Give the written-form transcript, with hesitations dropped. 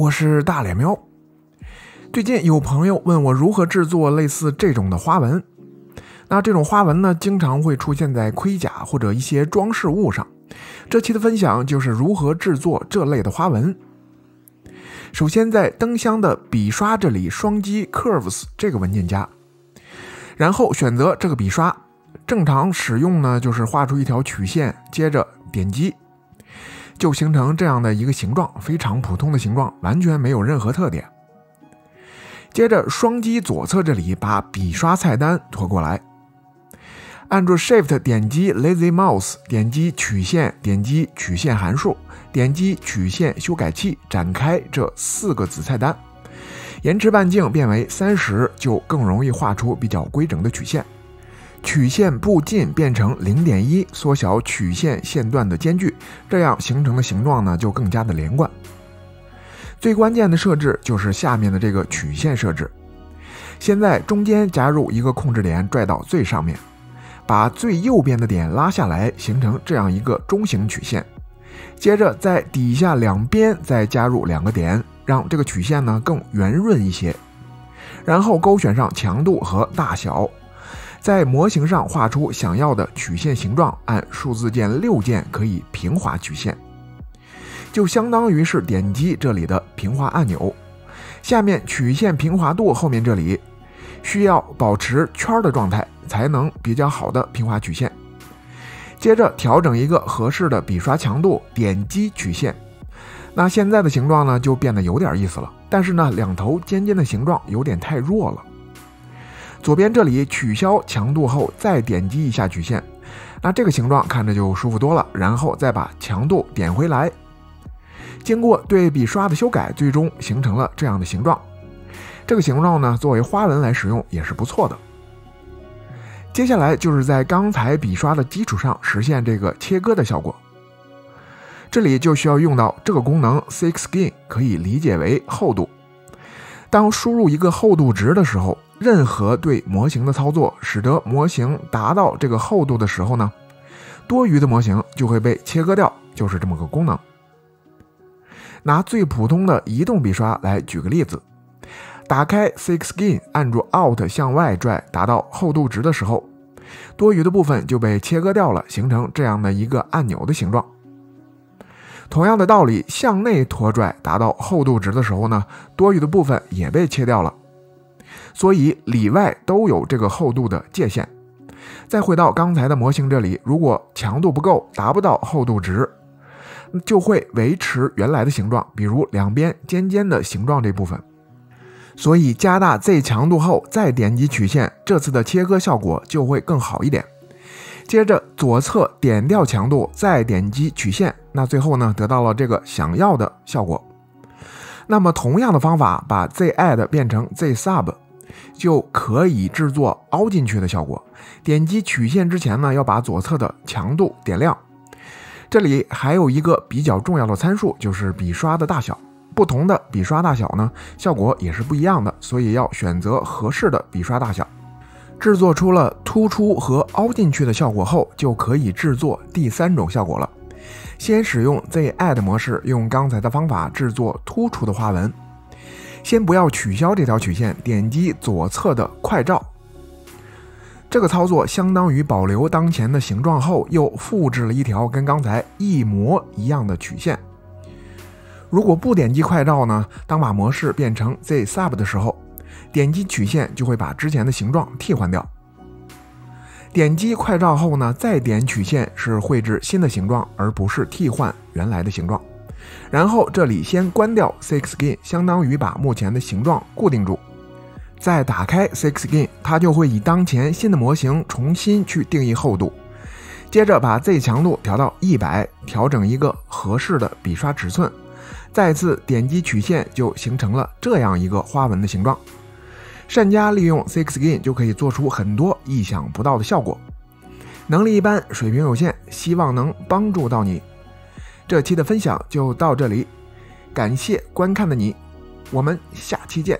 我是大脸喵。最近有朋友问我如何制作类似这种的花纹。那这种花纹呢，经常会出现在盔甲或者一些装饰物上。这期的分享就是如何制作这类的花纹。首先在灯箱的笔刷这里双击 Curves 这个文件夹，然后选择这个笔刷。正常使用呢，就是画出一条曲线，接着点击，就形成这样的一个形状，非常普通的形状，完全没有任何特点。接着双击左侧这里，把笔刷菜单拖过来，按住 Shift 点击 Lazy Mouse， 点击曲线，点击曲线函数，点击曲线修改器，展开这4个子菜单，延迟半径变为30，就更容易画出比较规整的曲线。曲线步进变成 0.1， 缩小曲线线段的间距，这样形成的形状呢就更加的连贯。最关键的设置就是下面的这个曲线设置。先在中间加入一个控制点，拽到最上面，把最右边的点拉下来，形成这样一个中型曲线。接着在底下两边再加入2个点，让这个曲线呢更圆润一些。然后勾选上强度和大小，在模型上画出想要的曲线形状，按数字键6键可以平滑曲线，就相当于是点击这里的平滑按钮。下面曲线平滑度后面这里需要保持圈的状态，才能比较好的平滑曲线。接着调整一个合适的笔刷强度，点击曲线。那现在的形状呢就变得有点意思了，但是呢两头尖尖的形状有点太弱了。左边这里取消强度后再点击一下曲线，那这个形状看着就舒服多了，然后再把强度点回来。经过对笔刷的修改，最终形成了这样的形状。这个形状呢作为花纹来使用也是不错的。接下来就是在刚才笔刷的基础上实现这个切割的效果。这里就需要用到这个功能 Thickskin， 可以理解为厚度。当输入一个厚度值的时候，任何对模型的操作使得模型达到这个厚度的时候呢，多余的模型就会被切割掉，就是这么个功能。拿最普通的移动笔刷来举个例子，打开 Thickskin， 按住 Alt 向外拽，达到厚度值的时候，多余的部分就被切割掉了，形成这样的一个按钮的形状。同样的道理，向内拖拽达到厚度值的时候呢，多余的部分也被切掉了。所以里外都有这个厚度的界限。再回到刚才的模型这里，如果强度不够，达不到厚度值，就会维持原来的形状，比如两边尖尖的形状这部分。所以加大 Z 强度后再点击曲线，这次的切割效果就会更好一点。接着左侧点掉强度，再点击曲线，那最后呢得到了这个想要的效果。那么同样的方法把 ZAdd 变成 ZSub， 就可以制作凹进去的效果。点击曲线之前呢，要把左侧的强度点亮。这里还有一个比较重要的参数，就是笔刷的大小。不同的笔刷大小呢，效果也是不一样的，所以要选择合适的笔刷大小。制作出了突出和凹进去的效果后，就可以制作第3种效果了。先使用 ZAdd 模式，用刚才的方法制作突出的花纹。先不要取消这条曲线，点击左侧的快照。这个操作相当于保留当前的形状后，又复制了一条跟刚才一模一样的曲线。如果不点击快照呢，当把模式变成 ZSub 的时候，点击曲线就会把之前的形状替换掉。点击快照后呢，再点曲线是绘制新的形状，而不是替换原来的形状。然后这里先关掉 Thickskin， 相当于把目前的形状固定住。再打开 Thickskin， 它就会以当前新的模型重新去定义厚度。接着把 Z 强度调到100，调整一个合适的笔刷尺寸，再次点击曲线，就形成了这样一个花纹的形状。善加利用 Thickskin 就可以做出很多意想不到的效果。能力一般，水平有限，希望能帮助到你。这期的分享就到这里，感谢观看的你，我们下期见。